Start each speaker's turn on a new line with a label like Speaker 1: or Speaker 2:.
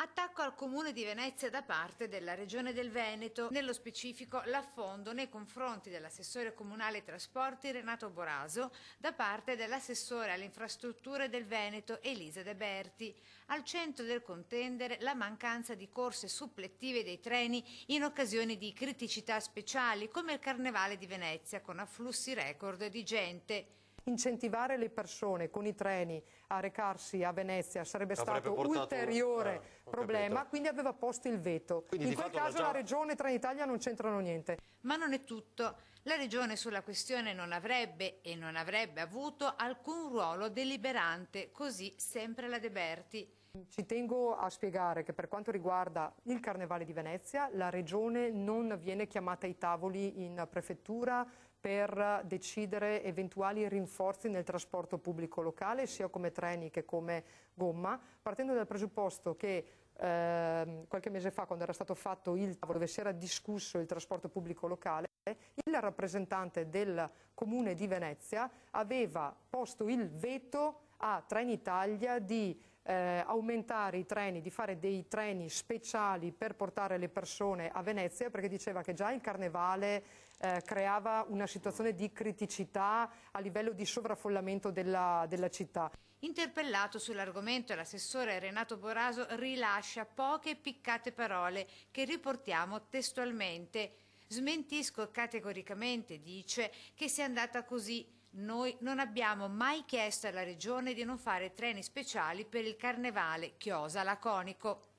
Speaker 1: Attacco al Comune di Venezia da parte della Regione del Veneto, nello specifico l'affondo nei confronti dell'assessore comunale ai trasporti Renato Boraso da parte dell'assessore alle infrastrutture del Veneto Elisa De Berti. Al centro del contendere la mancanza di corse supplettive dei treni in occasione di criticità speciali come il Carnevale di Venezia con afflussi record di gente.
Speaker 2: Incentivare le persone con i treni a recarsi a Venezia sarebbe stato un ulteriore problema, quindi aveva posto il veto.
Speaker 3: Quindi
Speaker 2: in quel caso la Regione e Trenitalia non c'entrano niente.
Speaker 1: Ma non è tutto. La Regione sulla questione non avrebbe e non avrebbe avuto alcun ruolo deliberante, così sempre la De Berti.
Speaker 2: Ci tengo a spiegare che per quanto riguarda il Carnevale di Venezia, la Regione non viene chiamata ai tavoli in prefettura per decidere eventuali rinforzi nel trasporto pubblico locale, sia come treni che come gomma, partendo dal presupposto che qualche mese fa, quando era stato fatto il tavolo dove si era discusso il trasporto pubblico locale, il rappresentante del Comune di Venezia aveva posto il veto a Trenitalia di aumentare i treni, di fare dei treni speciali per portare le persone a Venezia, perché diceva che già il Carnevale creava una situazione di criticità a livello di sovraffollamento della città.
Speaker 1: Interpellato sull'argomento, l'assessore Renato Boraso rilascia poche e piccate parole che riportiamo testualmente. Smentisco categoricamente, dice, che sia andata così. Noi non abbiamo mai chiesto alla Regione di non fare treni speciali per il Carnevale, chiosa laconico.